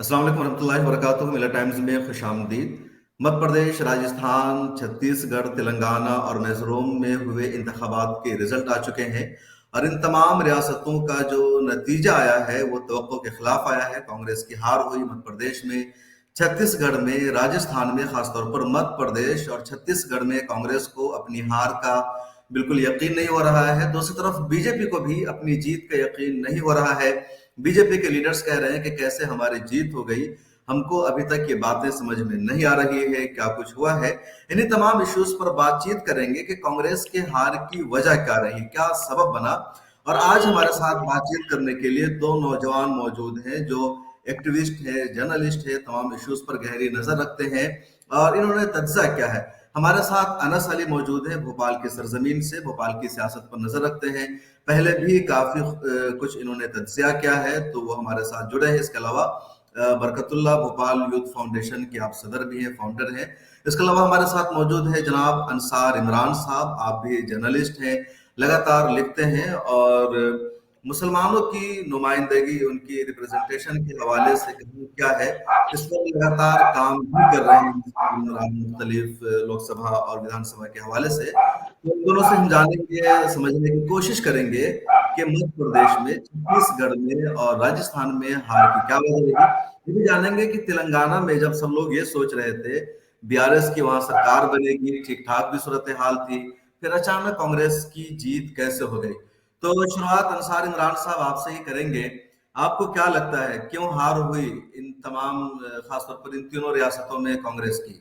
अस्सलाम वालेकुम वरहमतुल्लाहि वबरकातुहू। मिला टाइम्स में खुशामदीद। मध्य प्रदेश, राजस्थान, छत्तीसगढ़, तेलंगाना और मिजोरम में हुए इंतखाबात के रिजल्ट आ चुके हैं और इन तमाम रियासतों का जो नतीजा आया है वो तवक्को के खिलाफ आया है। कांग्रेस की हार हुई मध्य प्रदेश में, छत्तीसगढ़ में, राजस्थान में। खासतौर पर मध्य प्रदेश और छत्तीसगढ़ में कांग्रेस को अपनी हार का बिल्कुल यकीन नहीं हो रहा है। दूसरी तरफ बीजेपी को भी अपनी जीत का यकीन नहीं हो रहा है। बीजेपी के लीडर्स कह रहे हैं कि कैसे हमारी जीत हो गई, हमको अभी तक ये बातें समझ में नहीं आ रही है, क्या कुछ हुआ है। इन्हीं तमाम इश्यूज पर बातचीत करेंगे कि कांग्रेस के हार की वजह क्या रही, क्या सबब बना। और आज हमारे साथ बातचीत करने के लिए दो नौजवान मौजूद हैं जो एक्टिविस्ट है, जर्नलिस्ट है, तमाम इश्यूज पर गहरी नजर रखते हैं और इन्होंने तज्जा क्या है। हमारे साथ अनस अली मौजूद है, भोपाल की सरजमीन से, भोपाल की सियासत पर नजर रखते हैं। पहले भी काफी कुछ इन्होंने तज्जिया किया है, तो वो हमारे साथ जुड़े हैं। इसके अलावा बरकतुल्लाह भोपाल यूथ फाउंडेशन के आप सदर भी हैं, फाउंडर हैं। इसके अलावा हमारे साथ मौजूद है जनाब अंसार इमरान साहब, आप भी जर्नलिस्ट हैं, लगातार लिखते हैं और मुसलमानों की नुमाइंदगी, उनकी रिप्रेजेंटेशन के हवाले से कहूँ क्या है, इस पर लगातार काम भी कर रहे हैं मुख्तलिफ लोकसभा और विधानसभा के हवाले से। तो इन दोनों से हम जानेंगे, समझने की कोशिश करेंगे कि मध्य प्रदेश में, छत्तीसगढ़ में और राजस्थान में हार की क्या वजह रही। ये भी जानेंगे कि तेलंगाना में जब सब लोग ये सोच रहे थे बीआरएस की वहां सरकार बनेगी, ठीक ठाक भी सूरत हाल थी, फिर अचानक कांग्रेस की जीत कैसे हो गई। तो शुरुआत अंसार इमरान साहब आपसे ही करेंगे। आपको क्या लगता है क्यों हार हुई इन तमाम खासतौर पर इन तीनों रियासतों में कांग्रेस की?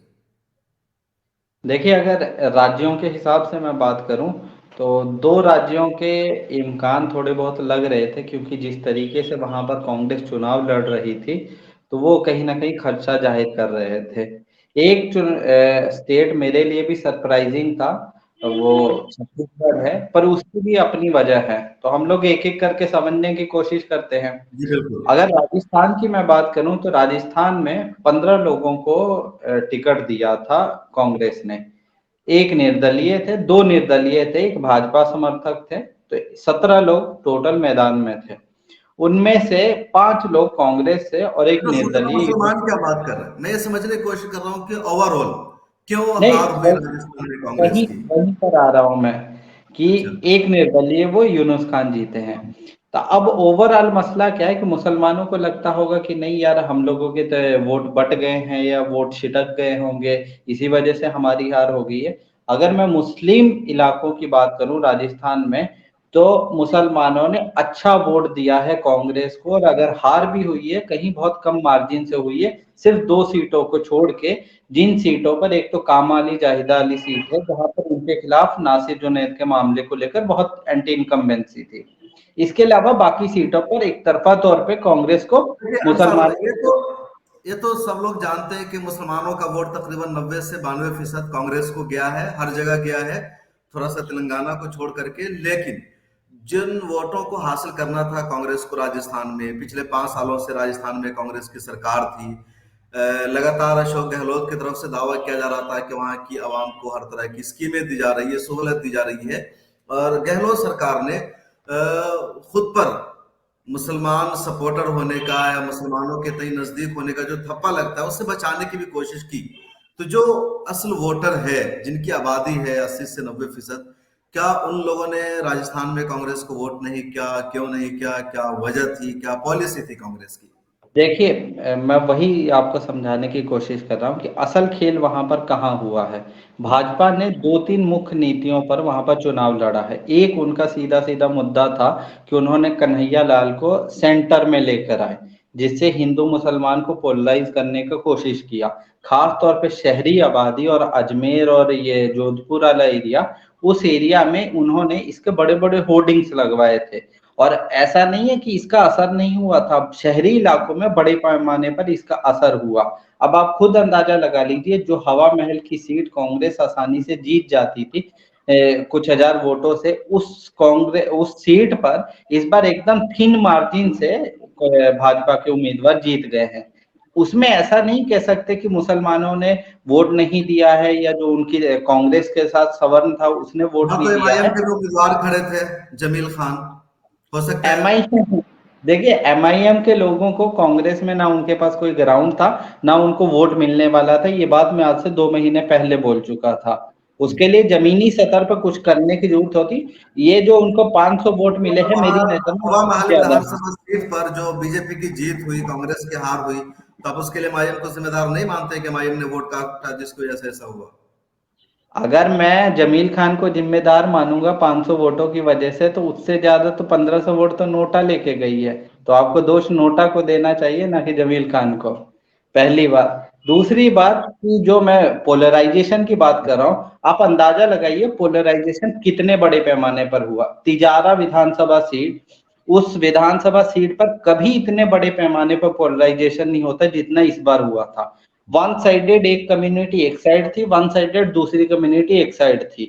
देखिए, अगर राज्यों के हिसाब से मैं बात करूं तो दो राज्यों के इम्कान थोड़े बहुत लग रहे थे, क्योंकि जिस तरीके से वहां पर कांग्रेस चुनाव लड़ रही थी तो वो कहीं ना कहीं खदशा जाहिर कर रहे थे। एक स्टेट मेरे लिए भी सरप्राइजिंग था, वो छत्तीसगढ़ है, पर उसकी भी अपनी वजह है। तो हम लोग एक एक करके समझने की कोशिश करते हैं। जी बिल्कुल। अगर राजस्थान की मैं बात करूं तो राजस्थान में 15 लोगों को टिकट दिया था कांग्रेस ने। एक निर्दलीय थे, दो निर्दलीय थे, एक भाजपा समर्थक थे, तो 17 लोग टोटल मैदान में थे। उनमें से 5 लोग कांग्रेस से और एक तो सुन्नी निर्दलीय। मुसलमान क्या बात कर रहे हैं, मैं ये समझने की कोशिश कर रहा हूँ कि ओवरऑल क्यों नहीं, हार हुई राजस्थान में कांग्रेस वहीं की। वहीं पर आ रहा हूं मैं कि अच्छा। एक निर्दलीय वो यूनुस खान जीते हैं। तो अब ओवरऑल मसला क्या है कि मुसलमानों को लगता होगा कि नहीं यार, हम लोगों के तो वोट बट गए हैं या वोट छिटक गए होंगे, इसी वजह से हमारी हार हो गई है। अगर मैं मुस्लिम इलाकों की बात करूं राजस्थान में, तो मुसलमानों ने अच्छा वोट दिया है कांग्रेस को, और अगर हार भी हुई है कहीं बहुत कम मार्जिन से हुई है, सिर्फ 2 सीटों को छोड़ के। जिन सीटों पर, एक तो कामाली जाहिदा अली सीट है जहां पर उनके खिलाफ नासिर जुनैद के मामले को लेकर बहुत एंटी इनकम्बेंसी थी। इसके अलावा बाकी सीटों पर एक तरफा तौर पे कांग्रेस को देखिए अंसार मुसलमान। भाई, ये तो सब लोग जानते हैं कि मुसलमानों का वोट तकरीबन 90 से 92% कांग्रेस को गया है, हर जगह गया है, थोड़ा सा तेलंगाना को छोड़ करके। लेकिन जिन वोटों को हासिल करना था कांग्रेस को राजस्थान में, पिछले 5 सालों से राजस्थान में कांग्रेस की सरकार थी। लगातार अशोक गहलोत की तरफ से दावा किया जा रहा था कि वहां की आवाम को हर तरह की स्कीमें दी जा रही है, सहूलत दी जा रही है। और गहलोत सरकार ने खुद पर मुसलमान सपोर्टर होने का या मुसलमानों के तय नजदीक होने का जो थप्पा लगता है उससे बचाने की भी कोशिश की। तो जो असल वोटर है, जिनकी आबादी है 80 से 90%, क्या उन लोगों ने राजस्थान में कांग्रेस को वोट नहीं किया? क्यों नहीं किया? क्या वजह थी, क्या पॉलिसी थी कांग्रेस की? देखिए, मैं वही आपको समझाने की कोशिश कर रहा हूँ कि असल खेल वहां पर कहाँ हुआ है। भाजपा ने 2-3 मुख्य नीतियों पर वहां पर चुनाव लड़ा है। एक उनका सीधा सीधा मुद्दा था कि उन्होंने कन्हैया लाल को सेंटर में लेकर आए, जिससे हिंदू मुसलमान को पोलराइज करने की कोशिश किया। खास तौर पे शहरी आबादी और अजमेर और ये जोधपुर वाला एरिया, उस एरिया में उन्होंने इसके बड़े बड़े होर्डिंग्स लगवाए थे। और ऐसा नहीं है कि इसका असर नहीं हुआ था, शहरी इलाकों में बड़े पैमाने पर इसका असर हुआ। अब आप खुद अंदाजा लगा लीजिए, जो हवा महल की सीट कांग्रेस आसानी से जीत जाती थी कुछ हजार वोटों से, उस सीट पर इस बार एकदम थिन मार्जिन से भाजपा के उम्मीदवार जीत गए हैं। उसमें ऐसा नहीं कह सकते कि मुसलमानों ने वोट नहीं दिया है, या जो उनकी कांग्रेस के साथ सवर्ण था उसने वोट वहां नहीं तो दिया एमआईएम है। के भी उम्मीदवार खड़े थे, जमील खान, हो सकता है। एमआई देखिए, एमआईएम के लोगों को कांग्रेस में ना उनके पास कोई ग्राउंड था, ना उनको वोट मिलने वाला था। ये बात मैं आज से 2 महीने पहले बोल चुका था। उसके लिए जमीनी सतह पर कुछ करने की जरूरत होती। ये जो उनको 500 वोट मिले हैं, मेरी नजर में हवा महल ज्यादा है। विधानसभा सीट पर जो बीजेपी की जीत हुई, कांग्रेस की हार हुई, तब उसके लिए मायूम को जिम्मेदार नहीं मानते कि मायूम ने वोट काटा जिसकी वजह से ऐसा हुआ? अगर मैं जमील खान को जिम्मेदार मानूंगा 500 वोटों की वजह से, तो उससे ज्यादा तो 1500 वोट तो नोटा लेके गई है। तो आपको दोष नोटा को देना चाहिए, ना कि जमील खान को। पहली बात। दूसरी बात कि जो मैं पोलराइजेशन की बात कर रहा हूं, आप अंदाजा लगाइए पोलराइजेशन कितने बड़े पैमाने पर हुआ। तिजारा विधानसभा सीट, उस विधानसभा सीट पर कभी इतने बड़े पैमाने पर पोलराइजेशन नहीं होता जितना इस बार हुआ था। वन साइडेड एक कम्युनिटी एक साइड थी, वन साइडेड दूसरी कम्युनिटी एक साइड थी।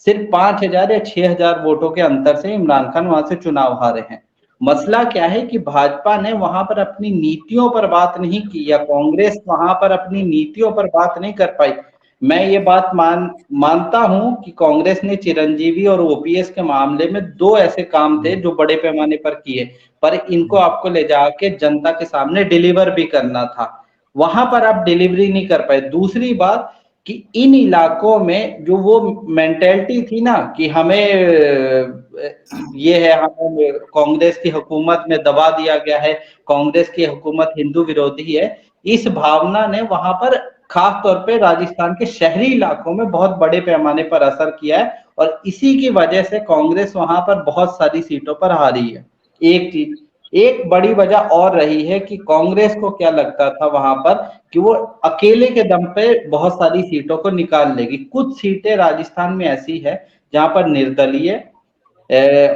सिर्फ 5,000 या 6,000 वोटों के अंतर से इमरान खान वहां से चुनाव हारे हैं। मसला क्या है कि भाजपा ने वहां पर अपनी नीतियों पर बात नहीं की, या कांग्रेस वहां पर अपनी नीतियों पर बात नहीं कर पाई। मैं ये बात मानता हूं कि कांग्रेस ने चिरंजीवी और ओपीएस के मामले में दो ऐसे काम थे जो बड़े पैमाने पर किए, पर इनको आपको ले जाके जनता के सामने डिलीवर भी करना था। वहां पर आप डिलीवरी नहीं कर पाए। दूसरी बात कि इन इलाकों में जो वो मेंटेलिटी थी ना कि हमें ये है, हमें कांग्रेस की हुकूमत में दबा दिया गया है, कांग्रेस की हुकूमत हिंदू विरोधी है, इस भावना ने वहां पर खास तौर पे राजस्थान के शहरी इलाकों में बहुत बड़े पैमाने पर असर किया है, और इसी की वजह से कांग्रेस वहां पर बहुत सारी सीटों पर हारी है। एक चीज। एक बड़ी वजह और रही है कि कांग्रेस को क्या लगता था वहां पर कि वो अकेले के दम पे बहुत सारी सीटों को निकाल लेगी। कुछ सीटें राजस्थान में ऐसी है जहां पर निर्दलीय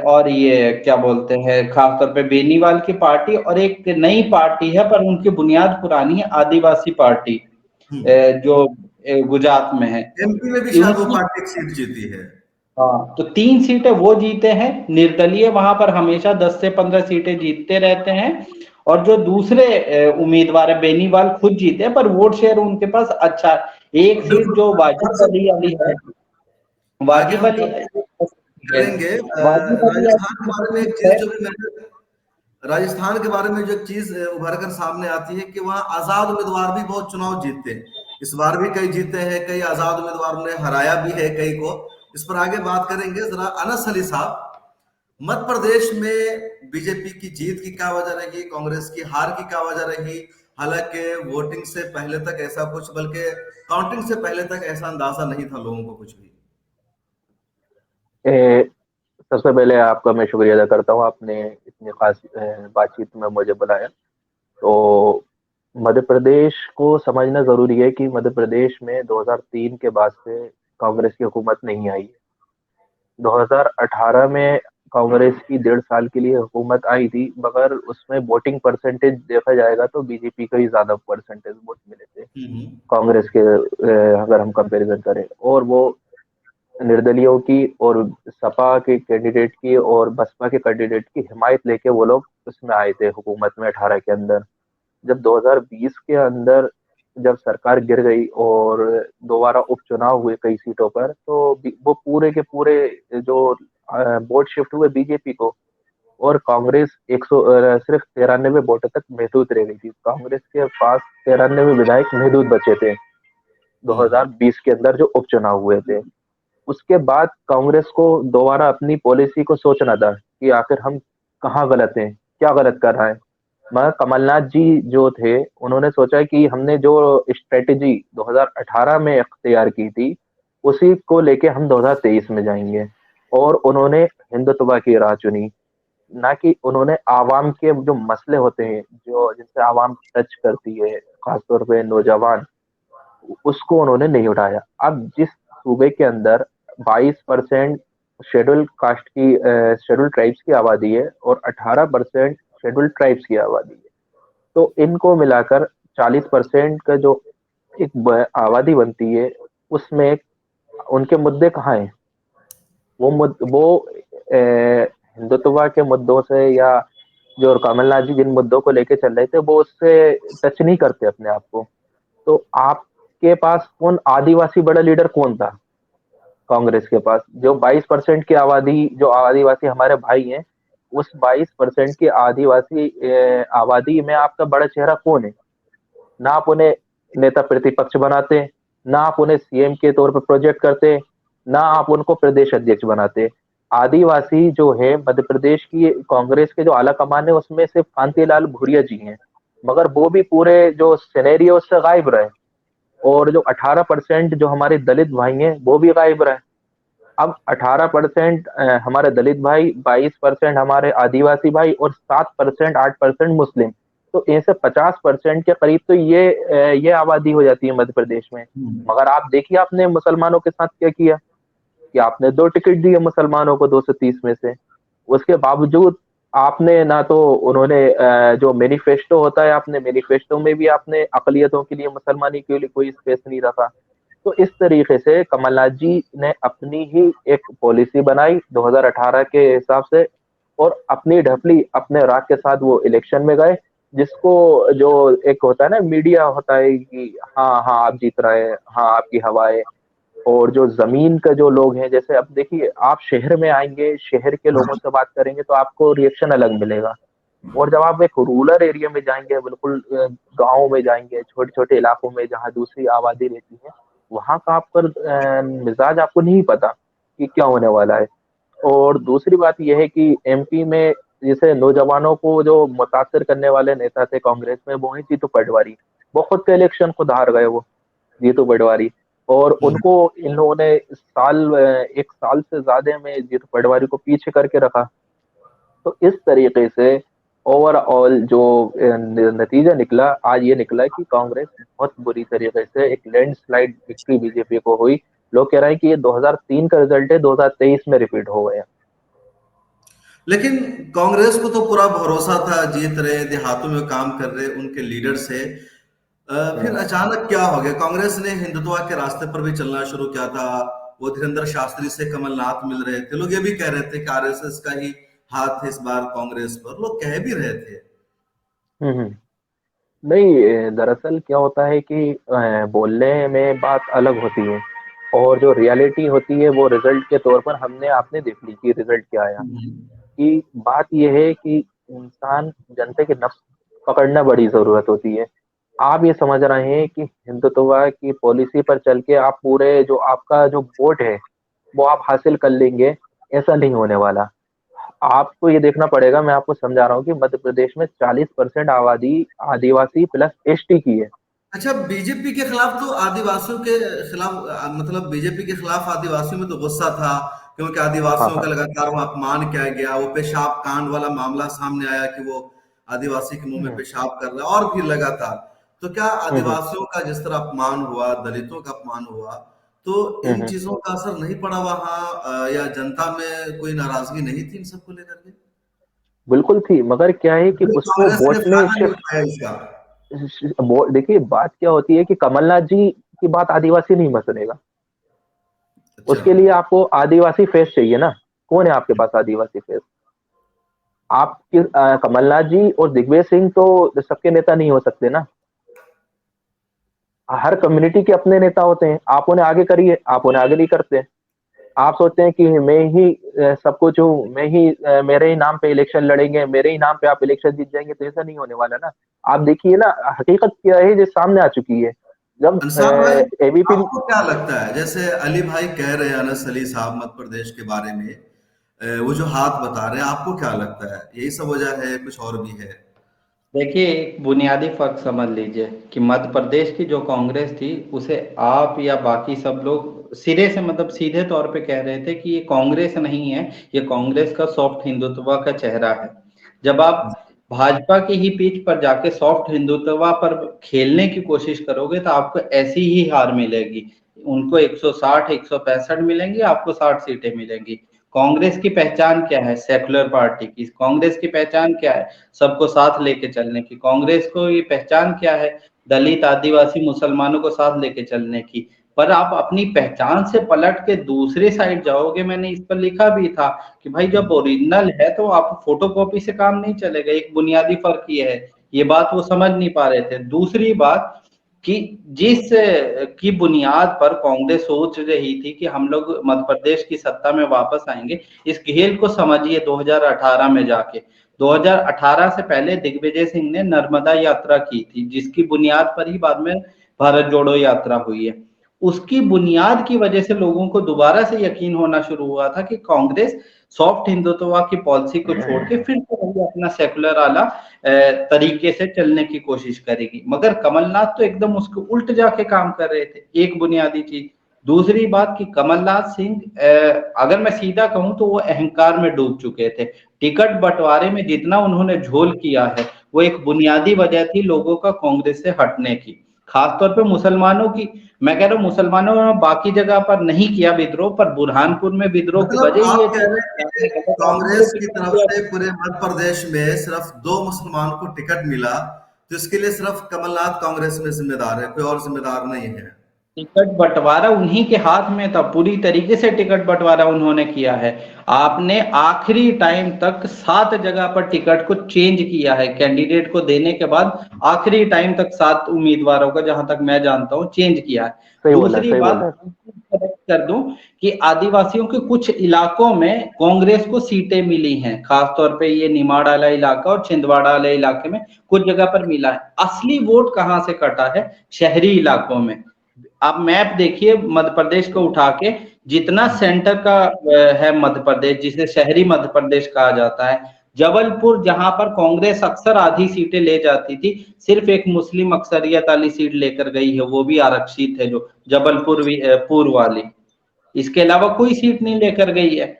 और ये क्या बोलते हैं, खासतौर पे बेनीवाल की पार्टी, और एक नई पार्टी है पर उनकी बुनियाद पुरानी है, आदिवासी पार्टी, जो गुजरात में है। एमपी में भी शायद वो उनकी, पार्टी एक सीट जीती है। हाँ, तो 3 सीटें वो जीते हैं। निर्दलीय वहां पर हमेशा 10 से 15 सीटें जीतते रहते हैं। और जो दूसरे उम्मीदवार है, बेनीवाल खुद जीते हैं, पर वोट शेयर उनके पास अच्छा है। एक सीट बिल्कुल। जो वाजिब सबसे अली अली है, आगे वाजिब हम अली है, करेंगे वाजिब अली राजस्थान के अली बारे में एक है। चीज जो भी मैं राजस्थान के बारे में जो एक चीज उभर कर सामने आती है कि वहाँ आजाद उम्मीदवार भी बहुत चुनाव जीतते हैं। इस बार भी कई जीते हैं, कई आजाद उम्मीदवारों ने हराया भी है कई को। इस पर आगे बात करेंगे। जरा अनस अली साहब, मध्य प्रदेश में बीजेपी की जीत की क्या वजह रही, कांग्रेस की हार की क्या वजह रही? हालांकि वोटिंग से पहले तक ऐसा कुछ, बल्कि काउंटिंग से पहले तक ऐसा अंदाजा नहीं था लोगों को कुछ भी। ए, सबसे पहले आपका मैं शुक्रिया अदा करता हूँ, आपने इतनी खास बातचीत में मुझे बुलाया। तो मध्य प्रदेश को समझना ज़रूरी है कि मध्य प्रदेश में 2003 के बाद से कांग्रेस की हुकूमत नहीं आई है। 2018 में कांग्रेस की 1.5 साल के लिए हुकूमत आई थी, मगर उसमें वोटिंग परसेंटेज देखा जाएगा तो बीजेपी का ही ज़्यादा परसेंटेज वोट मिले थे कांग्रेस के, अगर हम कंपैरिजन करें। और वो निर्दलियों की और सपा के कैंडिडेट की और बसपा के कैंडिडेट की हिमायत लेके वो लोग उसमें आए थे हुकूमत में 18 के अंदर। जब 2020 के अंदर जब सरकार गिर गई और दोबारा उपचुनाव हुए कई सीटों पर, तो वो पूरे के पूरे जो वोट शिफ्ट हुए बीजेपी को, और कांग्रेस 100 सिर्फ 93 वोटों तक महदूद रह गई थी। कांग्रेस के पास 93 विधायक महदूद बचे थे हम्म 2020 के अंदर जो उपचुनाव हुए थे। उसके बाद कांग्रेस को दोबारा अपनी पॉलिसी को सोचना था कि आखिर हम कहाँ गलत हैं, क्या गलत कर रहे हैं। मगर कमलनाथ जी जो थे, उन्होंने सोचा कि हमने जो स्ट्रेटेजी 2018 में अख्तियार की थी, उसी को लेके हम 2023 में जाएंगे। और उन्होंने हिंदुत्व की राह चुनी, ना कि उन्होंने आवाम के जो मसले होते हैं, जो जिनसे आवाम टच करती है, खासतौर पे नौजवान, उसको उन्होंने नहीं उठाया। अब जिस सूबे के अंदर 22% शेड्यूल कास्ट की, शेड्यूल ट्राइब्स की आबादी है और 18% शेड्यूल ट्राइब्स की आबादी है, तो इनको मिलाकर 40% का जो एक आबादी बनती है, उसमें उनके मुद्दे कहाँ हैं? वो हिंदुत्व के मुद्दों से, या जो कमलनाथ जी जिन मुद्दों को लेके चल रहे थे, वो उससे टच नहीं करते अपने आप को। तो आपके पास कौन आदिवासी बड़ा लीडर कौन था कांग्रेस के पास? जो 22% की आबादी, जो आदिवासी हमारे भाई हैं, उस 22% की आदिवासी आबादी में आपका बड़ा चेहरा कौन है? ना आप उन्हें नेता प्रतिपक्ष बनाते, ना आप उन्हें सीएम के तौर पर प्रोजेक्ट करते, ना आप उनको प्रदेश अध्यक्ष बनाते। आदिवासी जो है मध्य प्रदेश की कांग्रेस के जो आला कमान है उसमें सिर्फ कांतिलाल भूरिया जी हैं, मगर वो भी पूरे जो सिनेरियो से गायब रहे। और जो 18% जो हमारे दलित भाई हैं वो भी गायब रहे। अब 18% हमारे दलित भाई, 22% हमारे आदिवासी भाई और 7% 8% मुस्लिम, तो ऐसे 50% के करीब तो ये आबादी हो जाती है मध्य प्रदेश में। मगर आप देखिए आपने मुसलमानों के साथ क्या किया, कि आपने 2 टिकट दिए मुसलमानों को 230 में से। उसके बावजूद आपने ना तो उन्होंने जो मैनिफेस्टो होता है, आपने मैनिफेस्टो में भी आपने अकलियतों के लिए मुसलमानी के लिए कोई स्पेस नहीं रखा। तो इस तरीके से कमलनाथ जी ने अपनी ही एक पॉलिसी बनाई 2018 के हिसाब से, और अपनी ढपली अपने राग के साथ वो इलेक्शन में गए, जिसको जो एक होता है ना मीडिया होता है कि हाँ हाँ आप जीत रहे हैं, हाँ आपकी हवा है। और जो जमीन का जो लोग हैं, जैसे अब देखिए आप शहर में आएंगे, शहर के लोगों से बात करेंगे तो आपको रिएक्शन अलग मिलेगा। और जब आप एक रूरल एरिया में जाएंगे, बिल्कुल गाँव में जाएंगे, छोटे छोटे इलाकों में जहाँ दूसरी आबादी रहती है, वहाँ का आप पर मिजाज आपको नहीं पता कि क्या होने वाला है। और दूसरी बात यह है कि एमपी में जैसे नौजवानों को जो मुतासर करने वाले नेता थे कांग्रेस में, वो है जीतू पटवारी। वो खुद के इलेक्शन खुद हार गए वो, जीतू पटवारी। और उनको इन लोगों ने एक साल से ज्यादा में जीतू पटवारी को पीछे करके रखा। तो इस तरीके से ओवरऑल जो नतीजा निकला, आज ये निकला कि कांग्रेस बहुत बुरी तरीके से एक लैंडस्लाइड विक्ट्री बीजेपी को हुई। लोग कह रहे हैं कि ये 2003 का रिजल्ट है, 2023 में रिपीट हो गया। लेकिन कांग्रेस को तो पूरा भरोसा था, जीत रहे, देहातों में काम कर रहे उनके लीडर से। फिर हम्म। अचानक क्या हो गया? कांग्रेस ने हिंदुत्व के रास्ते पर भी चलना शुरू किया था। वो धीरेन्द्र शास्त्री से कमलनाथ मिल रहे थे, लोग ये भी कह रहे थे कि आरएसएस का ही हाथ है इस बार कांग्रेस पर, लोग कह भी रहे थे। हम्म। नहीं, दरअसल क्या होता है कि बोलने में बात अलग होती है, और जो रियलिटी होती है वो रिजल्ट के तौर पर हमने आपने देख ली कि रिजल्ट क्या आया। कि बात यह है कि इंसान जनता के नफ्स पकड़ना बड़ी जरूरत होती है। आप ये समझ रहे हैं कि हिंदुत्व की पॉलिसी पर चल के आप पूरे जो आपका जो वोट है वो आप हासिल कर लेंगे, ऐसा नहीं होने वाला। आपको ये देखना पड़ेगा, मैं आपको समझा रहा हूँ कि मध्य प्रदेश में 40% आबादी आदिवासी प्लस एसटी की है। अच्छा, बीजेपी के खिलाफ तो आदिवासियों के खिलाफ मतलब बीजेपी के खिलाफ आदिवासियों में तो गुस्सा था, क्योंकि हाँ आदिवासियों हाँ। का लगातार वहां अपमान किया गया। वो पेशाब कांड वाला मामला सामने आया कि वो आदिवासी के मुंह में हम्म। पेशाब कर रहा है, और भी लगातार। तो क्या हम्म। आदिवासियों का जिस तरह अपमान हुआ, दलितों का अपमान हुआ, तो इन हम्म। चीजों का असर नहीं पड़ा वहां? या जनता में कोई नाराजगी नहीं थी इन सबको लेकर के? बिल्कुल थी, मगर क्या है कि क्योंकि उसको कांग्रेस ने वोट ने फायदा नहीं उठाया इसका। देखिए बात क्या होती है कि कमलनाथ जी की बात आदिवासी नहीं सुनेगा। अच्छा। उसके लिए आपको आदिवासी फेस चाहिए ना। कौन है आपके पास आदिवासी फेस? कमलनाथ जी और दिग्विजय सिंह तो सबके नेता नहीं हो सकते ना। हर कम्युनिटी के अपने नेता होते हैं, आप उन्हें आगे करिए, आप उन्हें आगे नहीं करते। आप सोचते हैं कि मैं ही सब कुछ हूँ, मेरे ही नाम पे इलेक्शन लड़ेंगे, मेरे ही नाम पे आप इलेक्शन जीत जाएंगे, तो ऐसा नहीं होने वाला ना। आप देखिए ना, हकीकत क्या है जो सामने आ चुकी है। जब अंसार भाई, एबीपी। आपको क्या लगता है, जैसे अली भाई कह रहे हैं, अनस अली साहब मध्य प्रदेश के बारे में, वो जो हाथ बता रहे हैं, आपको क्या लगता है यही सब वजह है, कुछ और भी है? देखिए, एक बुनियादी फर्क समझ लीजिए कि मध्य प्रदेश की जो कांग्रेस थी उसे आप या बाकी सब लोग सिरे से मतलब सीधे तौर पे कह रहे थे कि ये कांग्रेस नहीं है, ये कांग्रेस का सॉफ्ट हिंदुत्व का चेहरा है। जब आप भाजपा की ही पीठ पर जाके सॉफ्ट हिंदुत्व पर खेलने की कोशिश करोगे तो आपको ऐसी ही हार मिलेगी। उनको 160 165 मिलेंगी, आपको 60 सीटें मिलेंगी। कांग्रेस की पहचान क्या है? सेकुलर पार्टी की। कांग्रेस की पहचान क्या है? सबको साथ लेके चलने की। कांग्रेस को ये पहचान क्या है? दलित, आदिवासी, मुसलमानों को साथ लेके चलने की। पर आप अपनी पहचान से पलट के दूसरे साइड जाओगे, मैंने इस पर लिखा भी था कि भाई जब ओरिजिनल है तो आप फोटोकॉपी से काम नहीं चलेगा। एक बुनियादी फर्क ये है, ये बात वो समझ नहीं पा रहे थे। दूसरी बात कि जिस की बुनियाद पर कांग्रेस सोच रही थी कि हम लोग मध्य प्रदेश की सत्ता में वापस आएंगे, इस खेल को समझिए 2018 में जाके 2018 से पहले दिग्विजय सिंह ने नर्मदा यात्रा की थी, जिसकी बुनियाद पर ही बाद में भारत जोड़ो यात्रा हुई है। उसकी बुनियाद की वजह से लोगों को दोबारा से यकीन होना शुरू हुआ था कि कांग्रेस सॉफ्ट हिंदुत्व की पॉलिसी को छोड़ के फिर से वही अपना सेकुलर वाला तरीके से चलने की कोशिश करेगी। मगर कमलनाथ तो एकदम उसके उल्ट जाके काम कर रहे थे। एक बुनियादी चीज। दूसरी बात कि कमलनाथ सिंह अगर मैं सीधा कहूं तो वो अहंकार में डूब चुके थे। टिकट बंटवारे में जितना उन्होंने झोल किया है, वो एक बुनियादी वजह थी लोगों का कांग्रेस से हटने की, खासतौर पे मुसलमानों की। मैं कह रहा हूँ मुसलमानों ने बाकी जगह पर नहीं किया विद्रोह, पर बुरहानपुर में विद्रोह की मतलब वजह आप ये कह थी रहे हैं कि कि गलत आदमी को कांग्रेस की टिकट तरफ दिया। से पूरे मध्य प्रदेश में सिर्फ 2 मुसलमान को टिकट मिला, तो इसके लिए सिर्फ कमलनाथ कांग्रेस में जिम्मेदार है, कोई और जिम्मेदार नहीं है। टिकट बंटवारा उन्हीं के हाथ में था, पूरी तरीके से टिकट बंटवारा उन्होंने किया है। आपने आखिरी टाइम तक 7 जगह पर टिकट को चेंज किया है, कैंडिडेट को देने के बाद आखिरी टाइम तक 7 उम्मीदवारों का, जहां तक मैं जानता हूं, चेंज किया है। सही बोला, दूसरी सही बात बोला। करेक्ट कर दूं कि आदिवासियों के कुछ इलाकों में कांग्रेस को सीटें मिली हैं, खासतौर पे ये निमाड़ वाला इलाका और छिंदवाड़ा वाले इलाके में कुछ जगह पर मिला है। असली वोट कहां से कटा है? शहरी इलाकों में। आप मैप देखिए मध्य प्रदेश को उठा के, जितना सेंटर का है मध्य प्रदेश, जिसे शहरी मध्य प्रदेश कहा जाता है, जबलपुर जहां पर कांग्रेस अक्सर आधी सीटें ले जाती थी, सिर्फ एक मुस्लिम अक्सरियत वाली सीट लेकर गई है, वो भी आरक्षित है, जो जबलपुर पूर्व वाली। इसके अलावा कोई सीट नहीं लेकर गई है।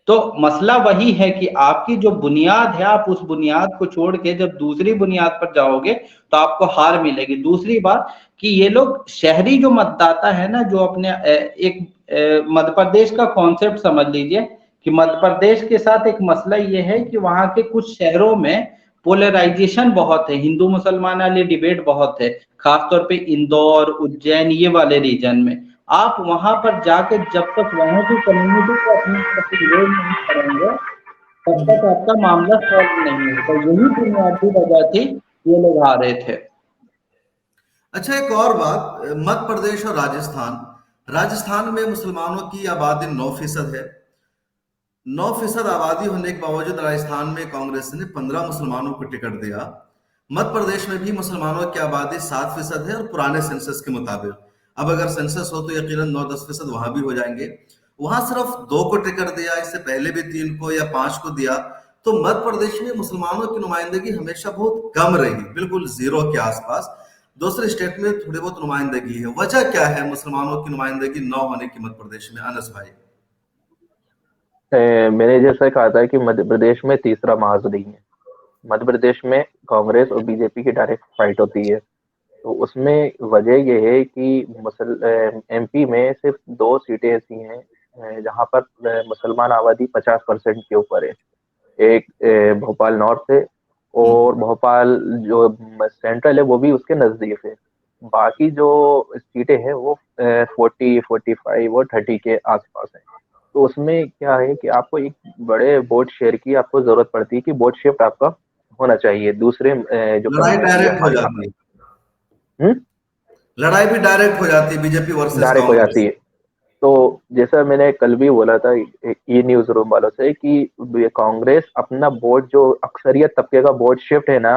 तो मसला वही है कि आपकी जो बुनियाद है, आप उस बुनियाद को छोड़ के जब दूसरी बुनियाद पर जाओगे तो आपको हार मिलेगी। दूसरी बात कि ये लोग शहरी जो मतदाता है ना, जो अपने एक मध्य प्रदेश का कॉन्सेप्ट समझ लीजिए कि मध्य प्रदेश के साथ एक मसला ये है कि वहां के कुछ शहरों में पोलराइजेशन बहुत है, हिंदू मुसलमान वाली डिबेट बहुत है, खासतौर पे इंदौर, उज्जैन, ये वाले रीजन में। आप वहां पर जाके जब तक वहां की कम्युनिटी को अपनी तरफ इंगेज नहीं करेंगे, तब तक आपका मामला सॉल्व नहीं होगा। यही बुनियादी वजह थी ये लोग आ रहे थे। अच्छा, एक और बात, मध्य प्रदेश और राजस्थान, राजस्थान में मुसलमानों की आबादी 9% है। 9% आबादी होने के बावजूद राजस्थान में कांग्रेस ने 15 मुसलमानों को टिकट दिया। मध्य प्रदेश में भी मुसलमानों की आबादी 7% है, और पुराने सेंसस के मुताबिक, अब अगर सेंसस हो तो यकीनन 9-10% वहां भी हो जाएंगे। वहां सिर्फ 2 को टिकट दिया, इससे पहले भी 3 को या 5 को दिया। तो मध्य प्रदेश में मुसलमानों की नुमाइंदगी हमेशा बहुत कम रही, बिल्कुल जीरो के आसपास। दूसरे स्टेट में थोड़ी बहुत नुमाइंदगी है। वजह क्या है मुसलमानों की नुमाइंदगी न होने की मध्य प्रदेश में, अनस भाई? मैंने जैसा कहा था कि मध्य प्रदेश में तीसरा महाजन नहीं है। मध्य प्रदेश में कांग्रेस और बीजेपी की डायरेक्ट फाइट होती है। तो उसमें वजह ये है कि एमपी में सिर्फ 2 सीटें ऐसी हैं जहां पर मुसलमान आबादी 50% के ऊपर है। एक भोपाल नॉर्थ है, और भोपाल जो सेंट्रल है वो भी उसके नजदीक है। बाकी जो सीटें हैं वो 40, 45 और 30 के आसपास है। तो उसमें क्या है कि आपको एक बड़े बोर्ड शेयर की आपको जरूरत पड़ती है कि बोर्ड शिफ्ट आपका होना चाहिए दूसरे जो लड़ाई कम्युनिटी है डायरेक्ट हो हमारी जाती है। हम्म लड़ाई भी डायरेक्ट हो जाती है, बीजेपी वर्सेस डायरेक्ट हो जाती कांग्रेस। है। तो जैसा मैंने कल भी बोला था ये न्यूज रूम वालों से कि ये कांग्रेस अपना वोट जो अक्सरियत तबके का वोट शिफ्ट है ना,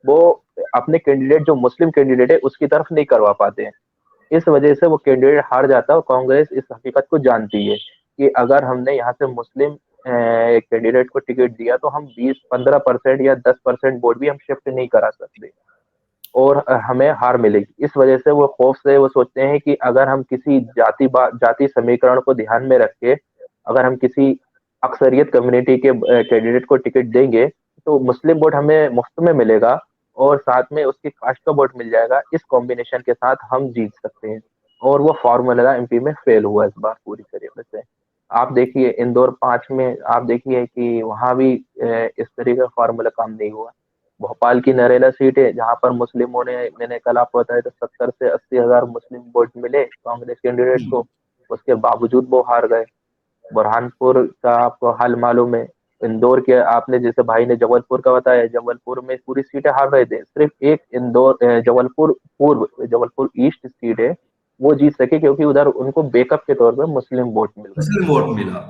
वो अपने कैंडिडेट जो मुस्लिम कैंडिडेट है उसकी तरफ नहीं करवा पाते हैं। इस वजह से वो कैंडिडेट हार जाता है, और कांग्रेस इस हकीकत को जानती है कि अगर हमने यहाँ से मुस्लिम कैंडिडेट को टिकट दिया तो हम 20-15% या 10% वोट भी हम शिफ्ट नहीं करा सकते, और हमें हार मिलेगी। इस वजह से वो खौफ से वो सोचते हैं कि अगर हम किसी जाति समीकरण को ध्यान में रख के अगर हम किसी अक्सरियत कम्युनिटी के कैंडिडेट को टिकट देंगे तो मुस्लिम वोट हमें मुफ्त में मिलेगा, और साथ में उसकी कास्ट का वोट मिल जाएगा। इस कॉम्बिनेशन के साथ हम जीत सकते हैं। और वो फार्मूला एमपी में फेल हुआ इस बार पूरी तरीके से। आप देखिए इंदौर 5 में आप देखिए कि वहां भी इस तरीके का फार्मूला काम नहीं हुआ। भोपाल की नरेला सीट है जहां पर मुस्लिमों ने, मैंने कल आपको बताया था, 70 से 80 हजार मुस्लिम वोट मिले कांग्रेस कैंडिडेट को, उसके बावजूद वो हार गए। बुरहानपुर का आपको हाल मालूम है, इंदौर के, आपने जैसे भाई ने जबलपुर का बताया, जबलपुर में पूरी सीटें हार रहे थे, सिर्फ एक इंदौर जबलपुर पूर्व, जबलपुर ईस्ट सीट है, वो जीत सके क्योंकि उधर उनको बैकअप के तौर पर मुस्लिम वोट मिल गए। मुस्लिम वोट मिला।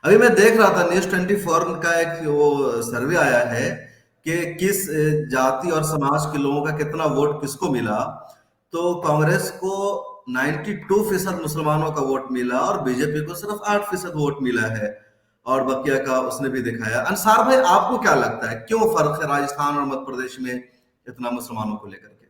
अभी मैं देख रहा था न्यूज 24 का एक वो सर्वे आया है कि किस जाति और समाज के लोगों का कितना वोट किसको मिला। तो कांग्रेस को 92% मुसलमानों का वोट मिला और बीजेपी को सिर्फ 8% वोट मिला है। और बकिया का उसने भी दिखाया। अंसार भाई, आपको क्या लगता है क्यों फर्क है राजस्थान और मध्य प्रदेश में इतना मुसलमानों को लेकर के?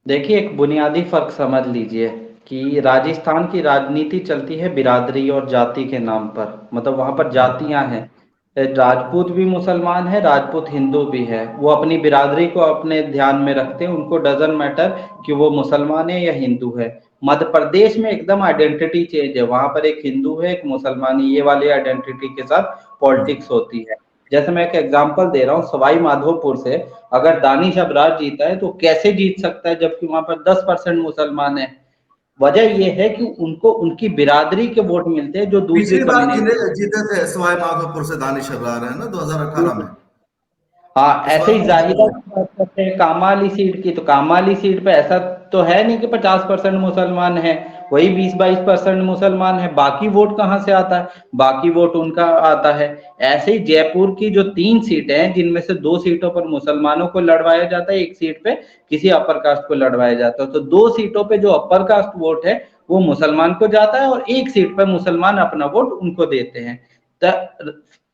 देखिए, एक बुनियादी फर्क समझ लीजिए कि राजस्थान की राजनीति चलती है बिरादरी और जाति के नाम पर। मतलब वहां पर जातियां हैं, राजपूत भी मुसलमान है, राजपूत हिंदू भी है। वो अपनी बिरादरी को अपने ध्यान में रखते हैं, उनको डजंट मैटर कि वो मुसलमान है या हिंदू है। मध्य प्रदेश में एकदम आइडेंटिटी चेंज है, वहां पर एक हिंदू है, एक मुसलमान है, ये वाली आइडेंटिटी के साथ पॉलिटिक्स होती है। जैसे मैं एक एग्जांपल दे रहा हूँ, सवाई माधोपुर से अगर दानिश अबरार जीता है तो कैसे जीत सकता है जबकि वहां पर 10% मुसलमान है। वजह यह है कि उनको उनकी बिरादरी के वोट मिलते हैं जो दूसरी पिछली बार कम्युनिटी। जीते थे सवाई माधोपुर से दानिश अबरार, है ना, 2018 में। हाँ, इस ऐसे बार ही जाहिदा की बात करते हैं कामाली सीट की, तो कामाली सीट पे ऐसा तो है नहीं कि 50% मुसलमान है, वही 20-22% मुसलमान है। बाकी वोट कहाँ से आता है? बाकी वोट उनका आता है। ऐसे ही जयपुर की जो 3 सीटें हैं, जिनमें से 2 सीटों पर मुसलमानों को लड़वाया जाता है, एक सीट पे किसी अपर कास्ट को लड़वाया जाता है। तो 2 सीटों पे जो अपर कास्ट वोट है वो मुसलमान को जाता है और एक सीट पर मुसलमान अपना वोट उनको देते हैं।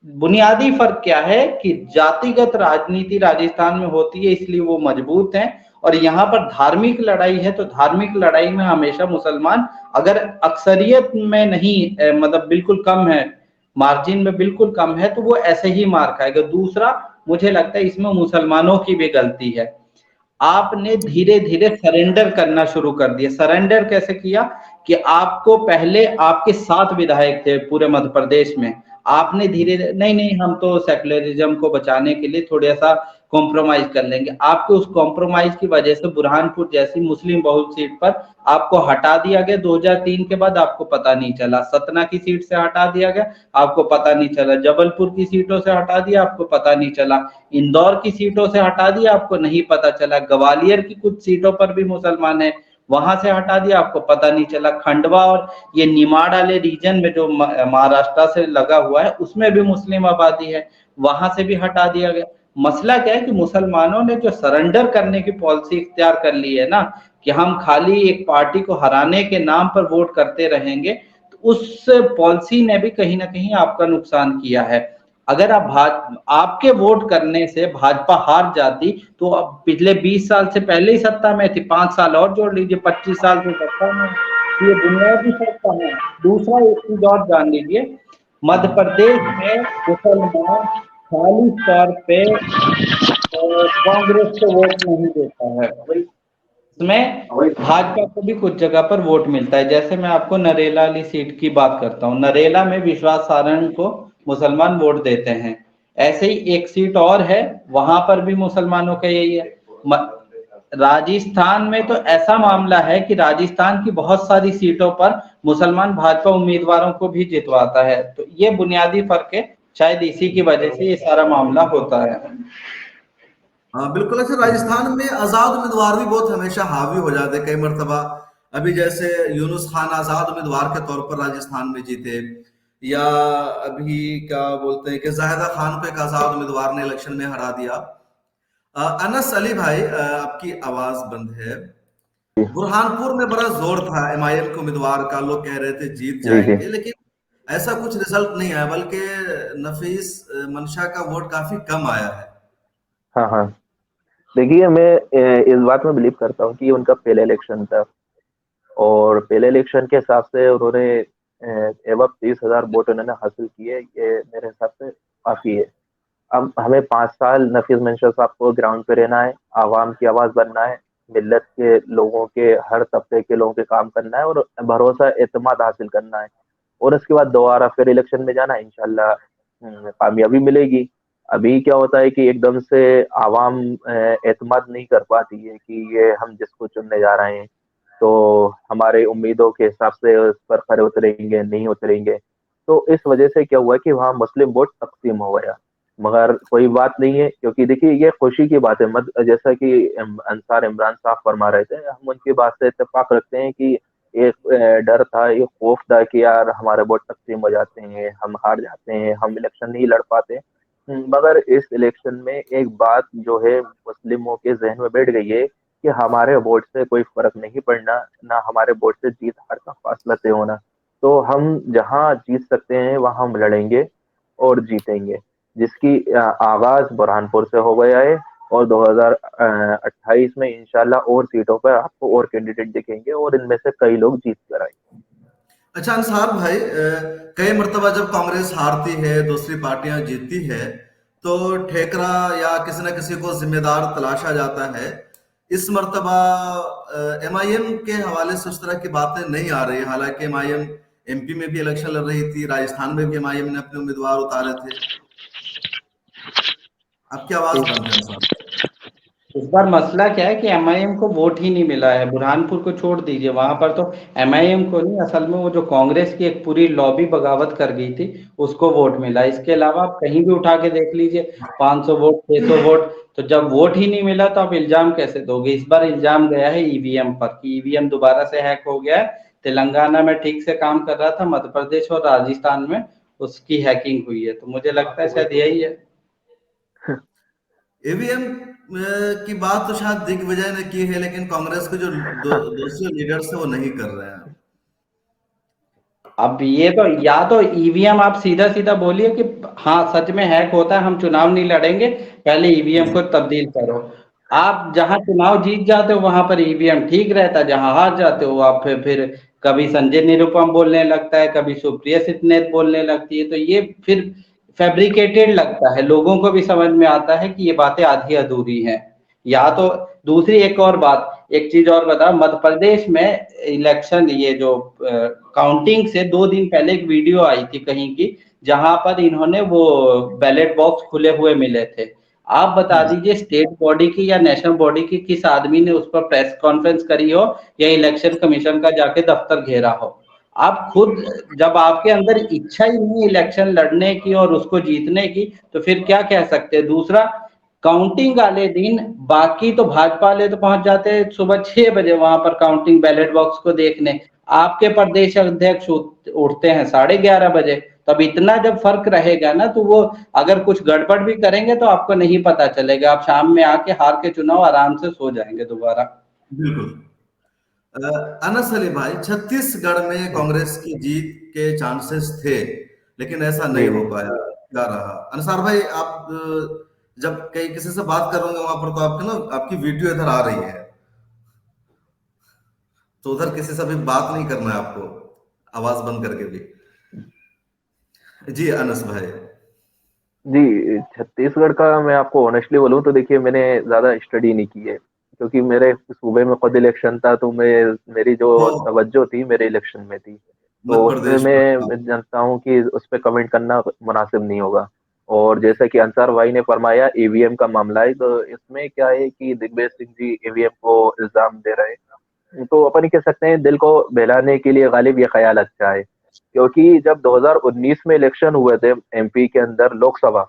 बुनियादी फर्क क्या है कि जातिगत राजनीति राजस्थान में होती है, इसलिए वो मजबूत हैं। और यहाँ पर धार्मिक लड़ाई है तो धार्मिक लड़ाई में हमेशा मुसलमान, अगर अक्सरियत में नहीं मतलब बिल्कुल कम है, मार्जिन में बिल्कुल कम है, तो वो ऐसे ही मार खाएगा। दूसरा, मुझे लगता है इसमें मुसलमानों की भी गलती है। आपने धीरे धीरे सरेंडर करना शुरू कर दिया। सरेंडर कैसे किया कि आपको पहले आपके 7 विधायक थे पूरे मध्य प्रदेश में, आपने धीरे नहीं नहीं हम तो सेकुलरिज्म को बचाने के लिए थोड़ा सा कॉम्प्रोमाइज कर लेंगे। आपके उस कॉम्प्रोमाइज की वजह से बुरहानपुर जैसी मुस्लिम बहुल सीट पर आपको हटा दिया गया। 2003 के बाद आपको पता नहीं चला, सतना की सीट से हटा दिया गया, आपको पता नहीं चला, जबलपुर की सीटों से हटा दिया, आपको पता नहीं चला, इंदौर की सीटों से हटा दिया, आपको नहीं पता चला, ग्वालियर की कुछ सीटों पर भी मुसलमान है, वहां से हटा दिया, आपको पता नहीं चला, खंडवा और ये निमाड़ वाले रीजन में जो महाराष्ट्र से लगा हुआ है उसमें भी मुस्लिम आबादी है, वहां से भी हटा दिया गया। मसला क्या है कि मुसलमानों ने जो सरेंडर करने की पॉलिसी इख्तियार कर ली है ना, कि हम खाली एक पार्टी को हराने के नाम पर वोट करते रहेंगे, तो उस पॉलिसी ने भी कहीं ना कहीं आपका नुकसान किया है। अगर आपके वोट करने से भाजपा हार जाती तो अब पिछले 20 साल से पहले ही सत्ता में थी, 5 साल और जोड़ लीजिए, 25 साल से सत्ता में। तो ये बुनियादी फर्क कहाँ है? दूसरा एक चीज और जान लीजिए, मध्य प्रदेश में मुसलमान खाली तौर पे कांग्रेस को वोट नहीं देता है, इसमें भाजपा को भी कुछ जगह पर वोट मिलता है। जैसे मैं आपको नरेला वाली सीट की बात करता हूँ, नरेला में विश्वास सारण को मुसलमान वोट देते हैं। ऐसे ही एक सीट और है, वहां पर भी मुसलमानों का यही है। राजस्थान में तो ऐसा मामला है कि राजस्थान की बहुत सारी सीटों पर मुसलमान भाजपा उम्मीदवारों को भी जितवाता है। तो ये बुनियादी फर्क है, शायद इसी की वजह से ये सारा मामला होता है। हाँ बिल्कुल। अच्छा, राजस्थान में आजाद उम्मीदवार भी बहुत हमेशा हावी हो जाते हैं कई मरतबा। अभी जैसे यूनुस खान आजाद उम्मीदवार के तौर पर राजस्थान में जीते, या अभी क्या बोलते हैं कि जाहिदा खान को एक आजाद उम्मीदवार ने इलेक्शन में हरा दिया। अनस अली भाई, आपकी आवाज बंद है। बुरहानपुर में बड़ा जोर था एमआईएम के उम्मीदवार का, लोग कह रहे थे जीत जी जी। जाएंगे, लेकिन ऐसा कुछ रिजल्ट नहीं आया, बल्कि नफीस मंशा का वोट काफी कम आया है। हाँ हाँ, देखिए मैं इस बात में बिलीव करता हूँ कि ये उनका पहला इलेक्शन था, और पहले इलेक्शन के हिसाब से उन्होंने एवं 30,000 वोट उन्होंने हासिल किए, ये मेरे हिसाब से काफी है। अब हमें 5 साल नफीस मंशा साहब को ग्राउंड पे रहना है, आवाम की आवाज बनना है, मिल्लत के लोगों के, हर तबके के लोगों के काम करना है और भरोसा एतमाद हासिल करना है, और उसके बाद दोबारा फिर इलेक्शन में जाना है, इंशाल्लाह कामयाबी मिलेगी। अभी क्या होता है कि एकदम से आवाम एतमाद नहीं कर पाती है कि ये हम जिसको चुनने जा रहे हैं तो हमारे उम्मीदों के हिसाब से उस पर खरे उतरेंगे नहीं उतरेंगे। तो इस वजह से क्या हुआ कि वहाँ मुस्लिम वोट तकसीम हो गया। मगर कोई बात नहीं है, क्योंकि देखिए ये खुशी की बात है। जैसा कि अंसार इमरान साहब फरमा रहे थे, हम उनकी बात से इत्तेफाक रखते हैं कि एक डर था, एक खौफ था कि यार हमारे वोट तकसीम हो जाते हैं, हम हार जाते हैं, हम इलेक्शन नहीं लड़ पाते। मगर इस इलेक्शन में एक बात जो है मुस्लिमों के जहन में बैठ गई है कि हमारे वोट से कोई फर्क नहीं पड़ना, ना हमारे वोट से जीत हार का फासला तय होना। तो हम जहां जीत सकते हैं वहां हम लड़ेंगे और जीतेंगे, जिसकी आगाज बुरहानपुर से हो गया है। और 2028 में इंशाल्लाह और सीटों पर आपको और कैंडिडेट दिखेंगे और इनमें से कई लोग जीत कर आएंगे। अच्छा अंसार भाई, कई मर्तबा जब कांग्रेस हारती है, दूसरी पार्टियां जीतती है, तो ठेकरा या किसी न किसी को जिम्मेदार तलाशा जाता है। इस मर्तबा एमआईएम के हवाले से उस तरह की बातें नहीं आ रही। हालांकि एमआईएम एमपी में भी इलेक्शन लड़ रही थी, राजस्थान में भी एमआईएम ने अपने उम्मीदवार उतारे थे। आपकी आवाज बंद है अंसार। इस बार मसला क्या है कि एमआईएम को वोट ही नहीं मिला है। बुरहानपुर को छोड़ दीजिए, वहां पर तो एमआईएम को नहीं, असल में वो जो कांग्रेस की एक पूरी लॉबी बगावत कर गई थी उसको वोट मिला। इसके अलावा आप कहीं भी उठा के देख लीजिए, 500 वोट, 600 वोट। तो जब वोट ही नहीं मिला तो आप इल्जाम कैसे दोगे? इस बार इल्जाम गया है ईवीएम पर कि ईवीएम दोबारा से हैक हो गया है। तेलंगाना में ठीक से काम कर रहा था, मध्य प्रदेश और राजस्थान में उसकी हैकिंग हुई है। तो मुझे लगता है शायद यही है। ईवीएम की बात तो शायद दिग्विजय ने की है, लेकिन कांग्रेस के जो दूसरे लीडर्स है वो नहीं कर रहे हैं। अब ये तो, या तो ईवीएम आप सीधा सीधा बोलिए कि हाँ सच में हैक होता है, हम चुनाव नहीं लड़ेंगे, पहले ईवीएम को तब्दील करो। आप जहां चुनाव जीत जाते हो वहां पर ईवीएम ठीक रहता है, जहां हार जाते हो आप फिर कभी संजय निरुपम बोलने लगता है, कभी सुप्रिया सिटनेत बोलने लगती है। तो ये फिर फैब्रिकेटेड लगता है, लोगों को भी समझ में आता है कि ये बातें आधी अधूरी हैं। या तो दूसरी एक और बात, एक चीज और बता, मध्य प्रदेश में इलेक्शन, ये जो काउंटिंग से 2 दिन पहले एक वीडियो आई थी कहीं की, जहां पर इन्होंने वो बैलेट बॉक्स खुले हुए मिले थे। आप बता दीजिए स्टेट बॉडी की या नेशनल बॉडी की किस आदमी ने उस पर प्रेस कॉन्फ्रेंस करी हो या इलेक्शन कमीशन का जाके दफ्तर घेरा हो? आप खुद, जब आपके अंदर इच्छा ही नहीं इलेक्शन लड़ने की और उसको जीतने की, तो फिर क्या कह सकते हैं? दूसरा, काउंटिंग वाले दिन बाकी तो भाजपा वाले तो पहुंच जाते हैं सुबह 6 बजे वहां पर काउंटिंग बैलेट बॉक्स को देखने, आपके प्रदेश अध्यक्ष उठते हैं 11:30 बजे। तब इतना जब फर्क रहेगा ना, तो वो अगर कुछ गड़बड़ भी करेंगे तो आपको नहीं पता चलेगा, आप शाम में आके हार के चुनाव आराम से सो जाएंगे दोबारा। बिल्कुल। अनस अली भाई, छत्तीसगढ़ में कांग्रेस की जीत के चांसेस थे, लेकिन ऐसा नहीं जी हो जी। पाया। क्या रहा अंसार भाई? आप जब कहीं किसी से बात कर रहे होंगे वहां पर, तो आपके ना आपकी वीडियो इधर आ रही है, तो उधर किसी से भी बात नहीं करना है आपको, आवाज बंद करके भी। जी अनस भाई। जी, छत्तीसगढ़ का मैं आपको ऑनेस्टली बोलूँ तो देखिए मैंने ज़्यादा स्टडी नहीं की है, क्योंकि मेरे सूबे में खुद इलेक्शन था, तो मेरी जो वो तवज्जो थी मेरे इलेक्शन में थी। तो मध्य उसमें प्रदेश में। मैं जानता हूँ कि उस पे कमेंट करना मुनासिब नहीं होगा। और जैसा कि अंसार भाई ने फरमाया ईवीएम का मामला है, तो इसमें क्या है कि दिग्विजय सिंह जी ईवीएम को इल्ज़ाम दे रहे हैं। तो अपन ही कह सकते हैं दिल को बहलाने के लिए गालिब ये ख्याल अच्छा है, क्योंकि जब 2019 में इलेक्शन हुए थे एमपी के अंदर लोकसभा,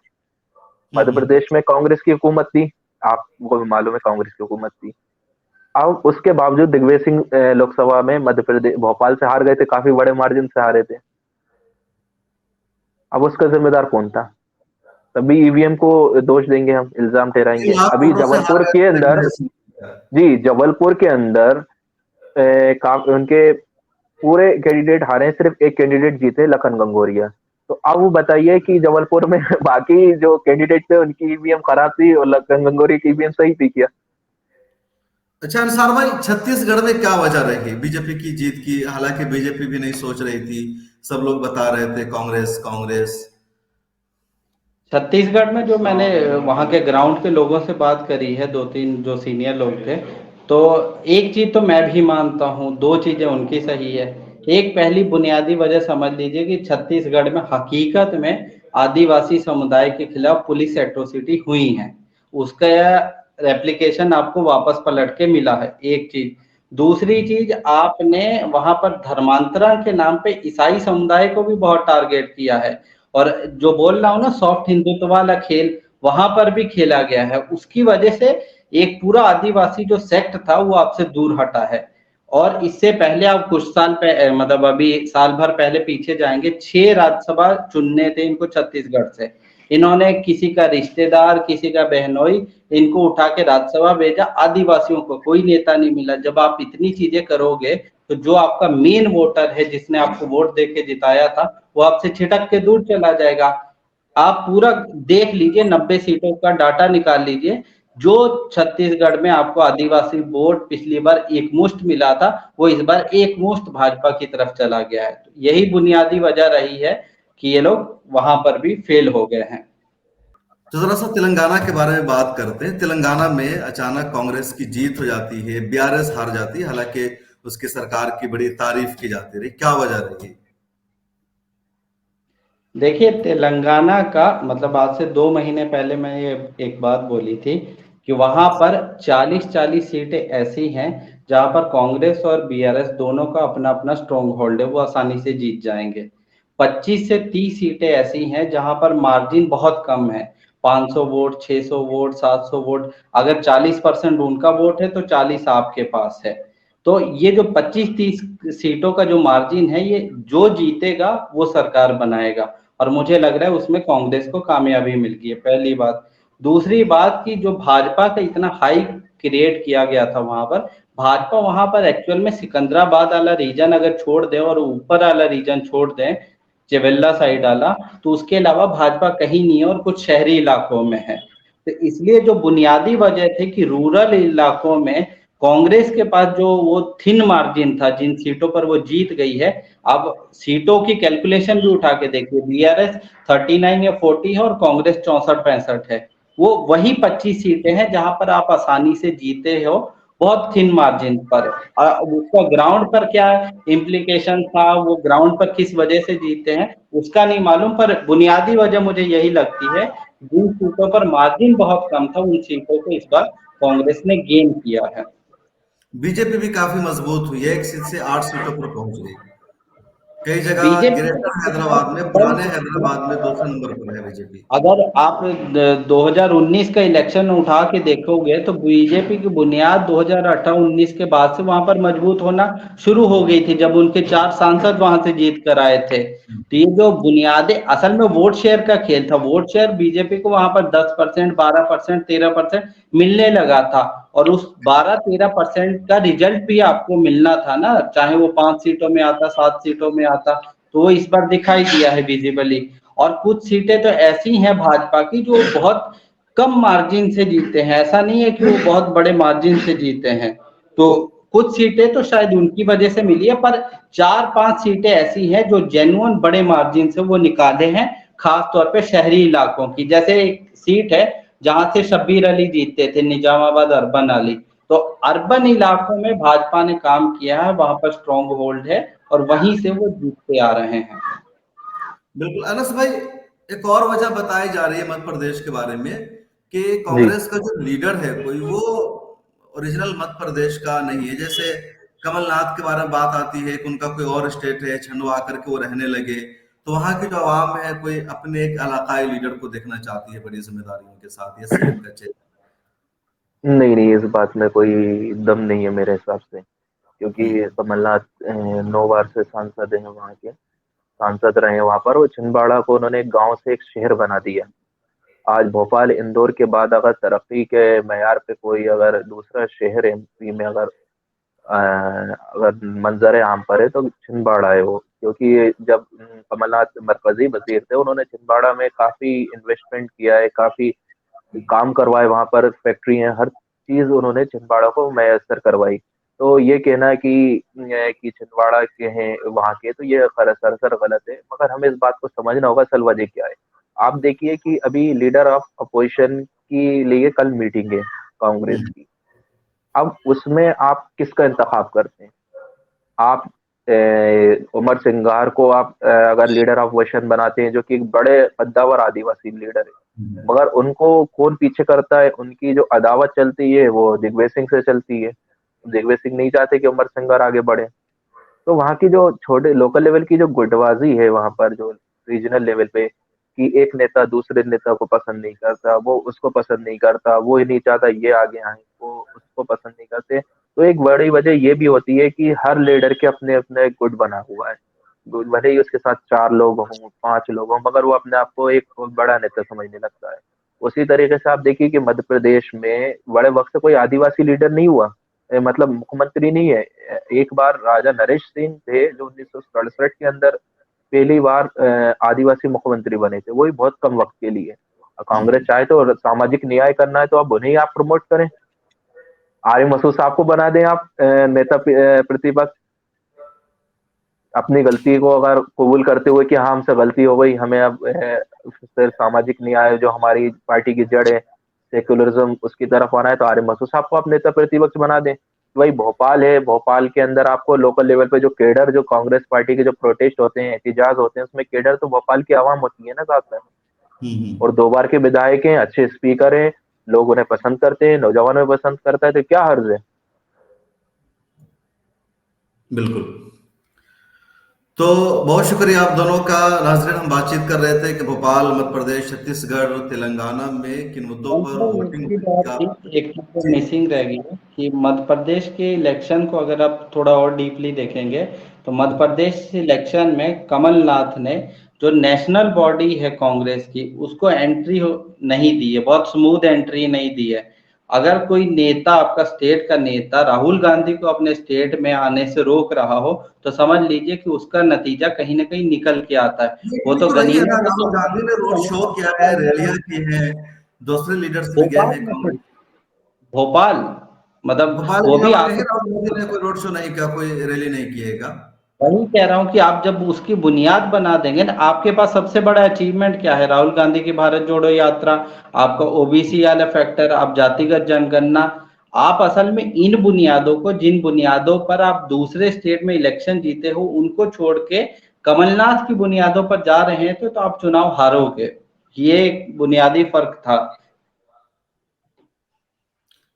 मध्य हम्म। प्रदेश में कांग्रेस की हुकूमत थी, आपको भी मालूम है कांग्रेस की हुकूमत थी। अब उसके बावजूद दिग्विजय सिंह लोकसभा में मध्य प्रदेश भोपाल से हार गए थे, काफी बड़े मार्जिन से हारे थे। अब उसका जिम्मेदार कौन था? तभी ईवीएम को दोष देंगे, हम इल्जाम ठहराएंगे। 3 लाख अभी वोटों से हार जबलपुर गए के थे अंदर, दिग्विजय सिंह। जी जबलपुर के अंदर काम उनके पूरे कैंडिडेट हारे, सिर्फ एक कैंडिडेट जीते, लखन गंगोरिया। तो अब वो बताइए कि जबलपुर में बाकी जो कैंडिडेट थे उनकी ईवीएम खराब थी और लखन गंगोरिया की ईवीएम सही थी क्या? अच्छा अंसार भाई, छत्तीसगढ़ में क्या वजह रही बीजेपी की जीत की? हालांकि बीजेपी भी नहीं सोच रही थी, सब लोग बता रहे थे कांग्रेस कांग्रेस। छत्तीसगढ़ में जो मैंने वहाँ के ग्राउंड के लोगों से बात करी है, 2-3 जो सीनियर लोग थे, तो एक चीज तो मैं भी मानता हूँ, 2 चीजें उनकी सही है। एक, पहली बुनियादी वजह समझ लीजिए कि छत्तीसगढ़ में हकीकत में आदिवासी समुदाय के खिलाफ पुलिस एट्रोसिटी हुई है, उसका रेप्लिकेशन आपको वापस पलट के मिला है, एक चीज। दूसरी चीज, आपने वहां पर धर्मांतरण के नाम पे ईसाई समुदाय को भी बहुत टारगेट किया है, और जो बोल रहा हूँ ना सॉफ्ट हिंदुत्व वाला खेल वहां पर भी खेला गया है। उसकी वजह से एक पूरा आदिवासी जो सेक्ट था वो आपसे दूर हटा है। और इससे पहले आप कुछ साल मतलब अभी साल भर पहले पीछे जाएंगे, 6 राज्यसभा चुनने थे इनको छत्तीसगढ़ से। इन्होंने किसी का रिश्तेदार, किसी का बहनोई, इनको उठा के राज्यसभा भेजा। आदिवासियों को कोई नेता नहीं मिला। जब आप इतनी चीजें करोगे तो जो आपका मेन वोटर है, जिसने आपको वोट दे के जिताया था, वो आपसे छिटक के दूर चला जाएगा। आप पूरा देख लीजिए, 90 सीटों का डाटा निकाल लीजिए। जो छत्तीसगढ़ में आपको आदिवासी वोट पिछली बार एकमुश्त मिला था, वो इस बार एकमुश्त भाजपा की तरफ चला गया है। तो यही बुनियादी वजह रही है कि ये लोग वहां पर भी फेल हो गए हैं। तो जरा सा तेलंगाना के बारे में बात करते हैं। तेलंगाना में अचानक कांग्रेस की जीत हो जाती है, बीआरएस हार जाती है, हालांकि उसकी सरकार की बड़ी तारीफ की जाती रही, क्या वजह रही? देखिए, तेलंगाना का मतलब आज से 2 महीने पहले मैं ये एक बात बोली थी कि वहां पर 40-40 सीटें ऐसी हैं जहां पर कांग्रेस और बीआरएस दोनों का अपना अपना स्ट्रॉन्ग होल्ड है, वो आसानी से जीत जाएंगे। 25 से 30 सीटें ऐसी हैं जहां पर मार्जिन बहुत कम है, 500 वोट, 600 वोट, 700 वोट। अगर 40% उनका वोट है तो 40 आपके पास है। तो ये जो 25-30 सीटों का जो मार्जिन है, ये जो जीतेगा वो सरकार बनाएगा। और मुझे लग रहा है उसमें कांग्रेस को कामयाबी मिल गई है, पहली बात। दूसरी बात की जो भाजपा का इतना हाई क्रिएट किया गया था वहां पर, भाजपा वहां पर एक्चुअल में सिकंदराबाद वाला रीजन अगर छोड़ दें और ऊपर वाला रीजन छोड़ दें, चेवेल्ला साइड वाला, तो उसके अलावा भाजपा कहीं नहीं है और कुछ शहरी इलाकों में है। तो इसलिए जो बुनियादी वजह थी कि रूरल इलाकों में कांग्रेस के पास जो वो थिन मार्जिन था, जिन सीटों पर वो जीत गई है। अब सीटों की कैलकुलेशन भी उठा के देखिए, बीआरएस 39 या 40 है और कांग्रेस 64-65 है। वो वही 25 सीटें हैं जहां पर आप आसानी से जीते हो, बहुत थिन मार्जिन पर। उसका ग्राउंड पर क्या इम्प्लीकेशन था, वो ग्राउंड पर किस वजह से जीते हैं उसका नहीं मालूम, पर बुनियादी वजह मुझे यही लगती है, जिन सीटों पर मार्जिन बहुत कम था उन सीटों को इस बार कांग्रेस ने गेन किया है। बीजेपी भी काफी मजबूत हुई है, 1 सीट से 8 सीटों पर पहुंच गई। कई जगह बीजेपी ग्रेटर हैदराबाद में, पुराने हैदराबाद में दूसरे नंबर पर है बीजेपी। अगर आप 2019 का इलेक्शन उठा के देखोगे तो बीजेपी की बुनियाद 2018-19 के बाद से वहां पर मजबूत होना शुरू हो गई थी, जब उनके 4 सांसद वहां से जीत कर आए थे। तो ये जो बुनियादें, असल में वोट शेयर का खेल था। वोट शेयर बीजेपी को वहां पर 10%, 12%, 13% मिलने लगा था, और उस 12-13% का रिजल्ट भी आपको मिलना था ना, चाहे वो 5 सीटों में आता, 7 सीटों में आता। तो वो इस बार दिखाई दिया है विजिबली। और कुछ सीटें तो ऐसी हैं भाजपा की जो बहुत कम मार्जिन से जीते हैं, ऐसा नहीं है कि वो बहुत बड़े मार्जिन से जीते हैं। तो कुछ सीटें तो शायद उनकी वजह से मिली है, पर 4-5 सीटें ऐसी हैं जो जेन्युइन बड़े मार्जिन से वो निकाले हैं, खास तौर पे शहरी इलाकों की। जैसे एक सीट है जहां से शब्बीर अली जीतते थे, निजामाबाद अर्बन अली। तो अर्बन इलाकों में भाजपा ने काम किया है, वहां पर स्ट्रॉन्ग होल्ड है और वहीं से वो जीतते आ रहे हैं। बिल्कुल अनस भाई, एक और वजह बताई जा रही है मध्य प्रदेश के बारे में कि जी। कांग्रेस का जो लीडर है कोई, वो ओरिजिनल मध्य प्रदेश का नहीं है। जैसे कमलनाथ के बारे में बात आती है कि उनका कोई और स्टेट है, छंडवा करके वो रहने लगे, तो वहां की जो आवाम है कोई अपने एक इलाकाई लीडर को देखना चाहती है बड़ी जिम्मेदारियों के साथ, या सीएम का चेहरा। नहीं नहीं, इस बात में कोई दम नहीं है मेरे हिसाब से, क्योंकि हम्म। कमलनाथ 9 बार से सांसद हैं, वहाँ के सांसद रहे हैं वहां पर। और छिंदवाड़ा को उन्होंने एक गांव से एक शहर बना दिया। आज भोपाल इंदौर के बाद अगर तरक्की के मैार पे कोई अगर दूसरा शहर एमपी में अगर मंजर आम पर है तो छिंदवाड़ा है वो। क्योंकि जब कमलनाथ मरकजी वजीर थे, उन्होंने छिंदवाड़ा में काफी इन्वेस्टमेंट किया है, काफी काम करवाए, वहां पर फैक्ट्री है, हर चीज उन्होंने छिंदवाड़ा को मैसर करवाई। तो ये कहना कि छिंदवाड़ा के हैं वहां के, तो ये सरासर गलत है। मगर हमें इस बात को समझना होगा असल वजह क्या है। आप देखिए कि अभी लीडर ऑफ अपोजिशन की लिए कल मीटिंग है कांग्रेस की। अब उसमें आप किसका इंतखाब करते हैं? आप उमर सिंगार को आप अगर लीडर ऑफ अपोजिशन बनाते हैं, जो कि एक बड़े कद्दावर आदिवासी लीडर है, मगर उनको कौन पीछे करता है? उनकी जो अदावत चलती है वो दिग्विजय सिंह से चलती है। दिग्विजय सिंह नहीं चाहते कि अमर सिंह और आगे बढ़े। तो वहाँ की जो छोटे लोकल लेवल की जो गुटबाजी है वहाँ पर, जो रीजनल लेवल पे, कि एक नेता दूसरे नेता को पसंद नहीं करता, वो उसको पसंद नहीं करता, वो ही नहीं चाहता ये आगे आए, वो उसको पसंद नहीं करते। तो एक बड़ी वजह ये भी होती है कि हर लीडर के अपने अपने गुट बना हुआ है। गुट भले ही उसके साथ 4 लोग हों, 5 लोग हों, मगर वो अपने आप को एक बड़ा नेता समझने लगता है। उसी तरीके से आप देखिए कि मध्य प्रदेश में बड़े वक्त से कोई आदिवासी लीडर नहीं हुआ, मतलब मुख्यमंत्री नहीं है। एक बार राजा नरेश सिंह थे जो 1967 के अंदर पहली बार आदिवासी मुख्यमंत्री बने थे, वो भी बहुत कम वक्त के लिए। कांग्रेस चाहे तो सामाजिक न्याय करना है तो आप उन्हें ही आप प्रमोट करें, आर्य मसूद साहब को बना दें आप नेता प्रतिपक्ष। अपनी गलती को अगर कबूल करते हुए कि हाँ हमसे गलती हो गई, हमें अब फिर सामाजिक न्याय जो हमारी पार्टी की जड़ है, सेक्युलरिज्म, उसकी तरफ आना है, तो आर्य मसूद साहब को आप नेता प्रतिपक्ष बना दें। वही भोपाल है, भोपाल के अंदर आपको लोकल लेवल पे जो केडर, जो कांग्रेस पार्टी के जो प्रोटेस्ट होते हैं, एहतजाज होते हैं, उसमें केडर तो भोपाल की आवाम होती है ना साथ में। और 2 बार के विधायक हैं, अच्छे स्पीकर हैं, लोग उन्हें पसंद करते हैं, नौजवानों में पसंद करता है, तो क्या हर्ज है। बिल्कुल। तो बहुत शुक्रिया आप दोनों का। नाज़रीन, हम बातचीत कर रहे थे कि भोपाल, मध्य प्रदेश, छत्तीसगढ़ और तेलंगाना में किन मुद्दों पर वोटिंग एक होने का। एक चीज तो जी। मिसिंग रह गई है कि मध्य प्रदेश के इलेक्शन को अगर आप थोड़ा और डीपली देखेंगे तो मध्य प्रदेश इलेक्शन में कमलनाथ ने जो नेशनल बॉडी है कांग्रेस की उसको एंट्री नहीं दी है, बहुत स्मूथ एंट्री नहीं दी है। अगर कोई नेता, आपका स्टेट का नेता राहुल गांधी को अपने स्टेट में आने से रोक रहा हो तो समझ लीजिए कि उसका नतीजा कहीं ना कहीं निकल के आता है। ये वो भी तो तो रही है ना, गनीमत है कि राहुल गांधी ने रोड शो किया है, रैलियां की हैं, दूसरे लीडर्स भी गए भोपाल हैं में कांग्रेस। भोपाल मतलब भोपाल वो के भी अलावा कहीं आपको, राहुल गांधी ने कोई रोड शो नहीं किया, कोई रैली नहीं किएगा। वही कह रहा हूँ कि आप जब उसकी बुनियाद बना देंगे ना, आपके पास सबसे बड़ा अचीवमेंट क्या है? राहुल गांधी की भारत जोड़ो यात्रा, आपका ओबीसी वाला फैक्टर, आप जातिगत जनगणना। आप असल में इन बुनियादों को, जिन बुनियादों पर आप दूसरे स्टेट में इलेक्शन जीते हो, उनको छोड़ के कमलनाथ की बुनियादों पर जा रहे हैं तो आप चुनाव हारोगे। ये एक बुनियादी फर्क था।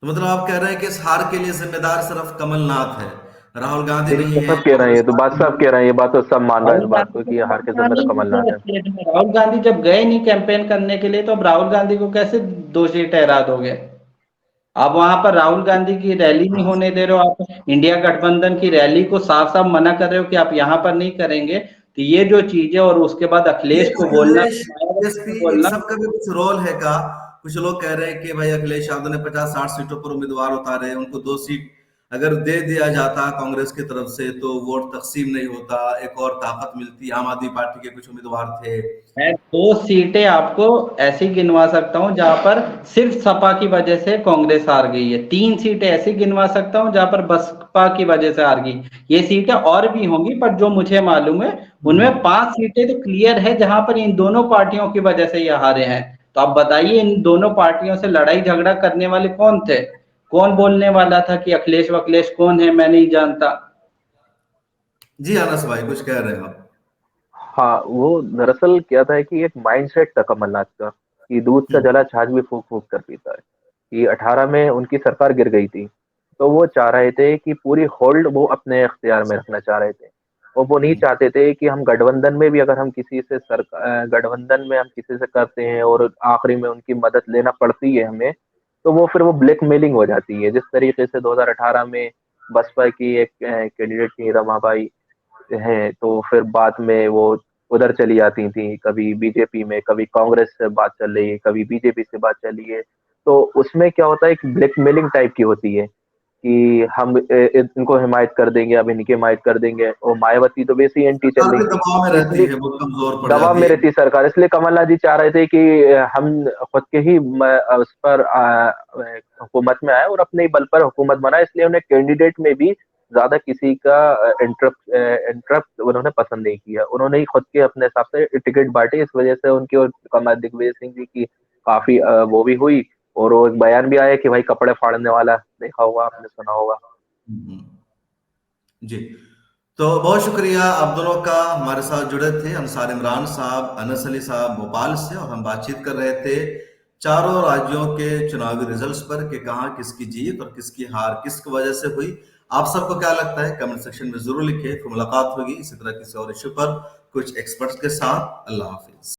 तो मतलब आप कह रहे हैं कि इस हार के लिए जिम्मेदार सिर्फ कमलनाथ है, राहुल गांधी नहीं ये है, सब कह रहे हैं, ये कांग्रेस तो बात पार्टी सब कह नहीं रहे हैं, ये बात तो सब मान रहा है इस राहुल बात को गांधी कि को हार के तो जिम्मेदार नहीं कमलनाथ दूसरे है। स्टेट में, राहुल गांधी जब गए नहीं कैंपेन करने के लिए तो अब राहुल गांधी को कैसे दोषी ठहरा दोगे? आप वहां पर राहुल गांधी की रैली नहीं होने दे रहे हो, आप इंडिया गठबंधन की रैली को साफ साफ मना कर रहे हो कि आप यहाँ पर नहीं करेंगे। तो ये जो चीज है, और उसके बाद ये अखिलेश को बोलना, अखिलेश, मायावती एसपी, को इन बोलना। सब का भी कुछ रोल है का? कुछ लोग कह रहे हैं कि भाई अखिलेश यादव ने 50-60 सीटों पर उम्मीदवार उतारे, उनको 2 सीट अगर दे दिया जाता कांग्रेस की तरफ से तो वोट तकसीम नहीं होता, एक और ताकत मिलती। आम आदमी पार्टी के कुछ उम्मीदवार थे। मैं 2 सीटें आपको ऐसी गिनवा सकता हूं जहां पर सिर्फ सपा की वजह से कांग्रेस हार गई है। 3 सीटें ऐसी गिनवा सकता हूं जहां पर बसपा की वजह से हार गई। ये सीटें और भी होंगी पर जो मुझे मालूम है उनमें 5 सीटें तो क्लियर है जहां पर इन दोनों पार्टियों की वजह से ये हारे हैं। तो आप बताइए, इन दोनों पार्टियों से लड़ाई झगड़ा करने वाले कौन थे? कौन बोलने वाला था कि अखिलेश वखिलेश कौन है मैं नहीं जानता? जी अनस भाई, कुछ कह रहे हैं आप? हाँ, वो दरअसल क्या था कि एक माइंडसेट था कमलनाथ का, कि दूध का जला छाछ भी फूक फूक कर पीता है। कि 18 में उनकी सरकार गिर गई थी, तो वो चाह रहे थे कि पूरी होल्ड वो अपने इख्तियार में रखना चाह रहे थे। और वो नहीं चाहते थे कि हम गठबंधन में भी, अगर हम किसी से गठबंधन में हम किसी से करते हैं और आखिरी में उनकी मदद लेना पड़ती है हमें, तो वो फिर वो ब्लैकमेलिंग हो जाती है। जिस तरीके से 2018 में बसपा की एक कैंडिडेट थी रमाबाई हैं, तो फिर बाद में वो उधर चली जाती थी, कभी बीजेपी में, कभी कांग्रेस से बात चल रही है, कभी बीजेपी से बात चल रही है। तो उसमें क्या होता है, एक ब्लैकमेलिंग टाइप की होती है कि हम इनको हिमायत कर देंगे, अब इनकी हिमायत कर देंगे। और मायावती तो वैसे ही एंटी चल सरकार रही भी थी, दबाव में तो रहती इसलिए है, बहुत कमजोर पड़ दबाव जाती में है। रहती सरकार। इसलिए कमलनाथ जी चाह रहे थे कि हम खुद के ही उस पर हुकूमत में आए और अपने ही बल पर हुकूमत बनाए। इसलिए उन्हें कैंडिडेट में भी ज्यादा किसी का इंटरप्ट उन्होंने पसंद नहीं किया। उन्होंने ही खुद के अपने हिसाब से टिकट बांटे। इस वजह से उनकी और कमल दिग्विजय सिंह जी की काफी वो भी हुई। और वो एक बयान भी आया कि भाई कपड़े फाड़ने वाला, देखा होगा आपने, सुना होगा। हम्म, जी। तो बहुत शुक्रिया आप दोनों का, हमारे साथ जुड़े थे अंसार इमरान साहब, अनस अली साहब भोपाल से, और हम बातचीत कर रहे थे चारों राज्यों के चुनावी रिजल्ट्स पर कि कहाँ किसकी जीत और किसकी हार किस वजह से हुई। आप सबको क्या लगता है कमेंट सेक्शन में जरूर लिखिए। फिर मुलाकात होगी इसी तरह किसी और इश्यू पर कुछ एक्सपर्ट्स के साथ। अल्लाह हाफिज।